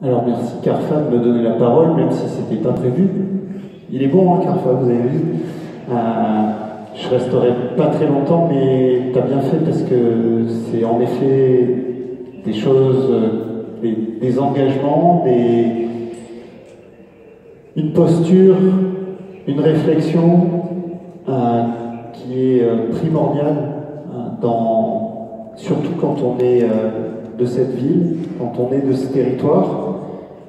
Alors merci Carfa de me donner la parole, même si c'était pas prévu. Il est bon, hein, Carfa, vous avez vu. Je resterai pas très longtemps, mais t'as bien fait parce que c'est en effet des choses, des engagements, une posture, une réflexion qui est primordiale surtout quand on est de cette ville, quand on est de ce territoire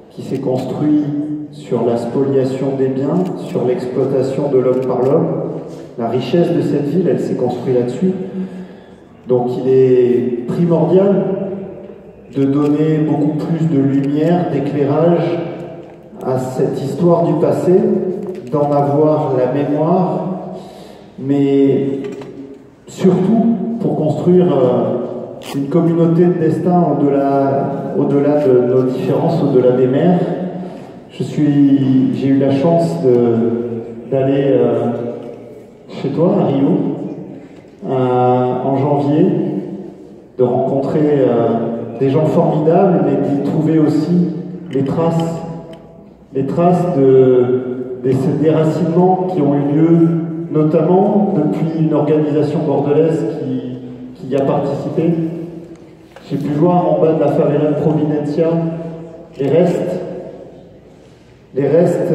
qui s'est construit sur la spoliation des biens, sur l'exploitation de l'homme par l'homme. La richesse de cette ville, elle s'est construite là-dessus. Donc il est primordial de donner beaucoup plus de lumière, d'éclairage à cette histoire du passé, d'en avoir la mémoire, mais surtout pour construire une communauté de destin au-delà de nos différences, au-delà des mers. J'ai eu la chance d'aller chez toi, à Rio, en janvier, de rencontrer des gens formidables, mais d'y trouver aussi les traces de ces déracinements qui ont eu lieu, notamment depuis une organisation bordelaise qui y a participé. J'ai pu voir en bas de la favela de Providencia les restes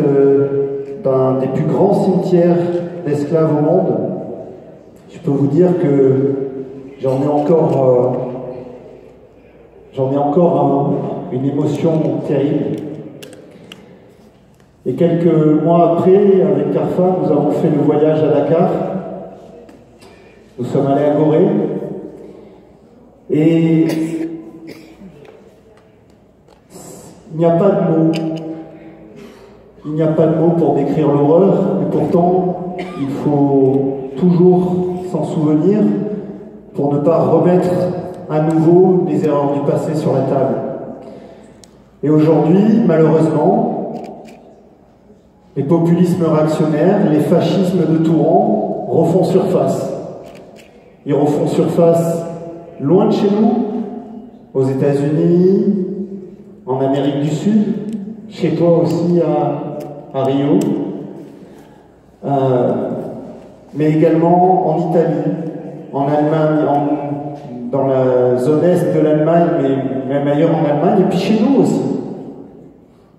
d'un des plus grands cimetières d'esclaves au monde. Je peux vous dire que j'en ai encore une émotion terrible. Et quelques mois après, avec Carfa, nous avons fait le voyage à Dakar. Nous sommes allés à Gorée. Et il n'y a pas de mots. Il n'y a pas de mots pour décrire l'horreur, et pourtant, il faut toujours s'en souvenir pour ne pas remettre à nouveau les erreurs du passé sur la table. Et aujourd'hui, malheureusement, les populismes réactionnaires, les fascismes de tout rang refont surface. Ils refont surface loin de chez nous, aux États-Unis, en Amérique du Sud, chez toi aussi à Rio, mais également en Italie, en Allemagne, dans la zone est de l'Allemagne, mais même ailleurs en Allemagne, et puis chez nous aussi.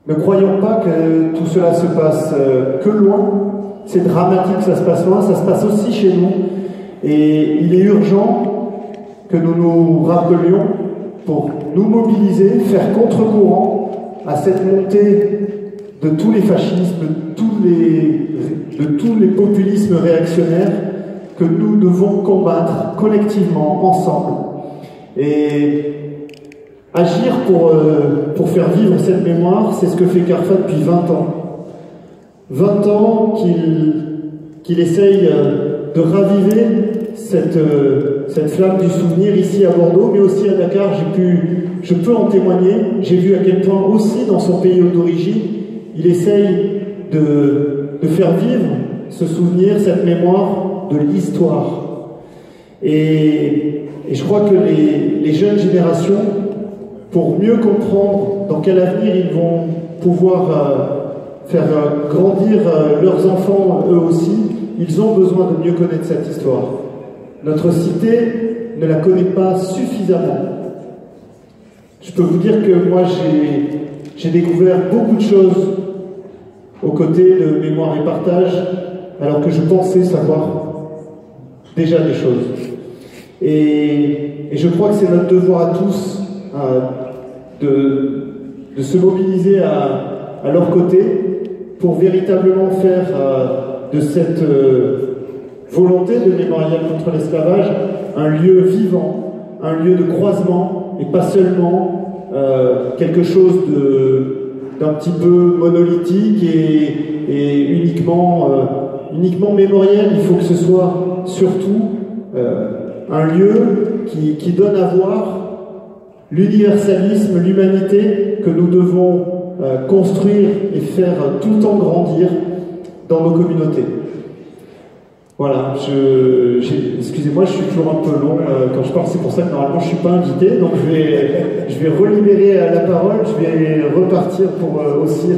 Ne croyons pas que tout cela se passe que loin. C'est dramatique, ça se passe loin, ça se passe aussi chez nous. Et il est urgent que nous nous rappelions pour nous mobiliser, faire contre-courant à cette montée de tous les fascismes, de tous les populismes réactionnaires que nous devons combattre collectivement, ensemble. Et agir pour faire vivre cette mémoire, c'est ce que fait Carfa depuis 20 ans. 20 ans qu'il essaye de raviver cette flamme du souvenir ici à Bordeaux, mais aussi à Dakar. Je peux en témoigner. J'ai vu à quel point aussi dans son pays d'origine, il essaye de faire vivre ce souvenir, cette mémoire de l'histoire. Et je crois que les jeunes générations, pour mieux comprendre dans quel avenir ils vont pouvoir faire grandir leurs enfants eux aussi, ils ont besoin de mieux connaître cette histoire. Notre cité ne la connaît pas suffisamment. Je peux vous dire que moi j'ai découvert beaucoup de choses aux côtés de Mémoire et Partage, alors que je pensais savoir déjà des choses. Et je crois que c'est notre devoir à tous de se mobiliser à leur côté pour véritablement faire de cette volonté de mémorial contre l'esclavage un lieu vivant, un lieu de croisement, et pas seulement quelque chose d'un petit peu monolithique et uniquement mémoriel. Il faut que ce soit surtout un lieu qui donne à voir l'universalisme, l'humanité que nous devons construire et faire tout le temps grandir dans nos communautés. Voilà, excusez-moi, je suis toujours un peu long quand je parle, c'est pour ça que normalement je ne suis pas invité, donc je vais relibérer la parole, je vais repartir pour aussi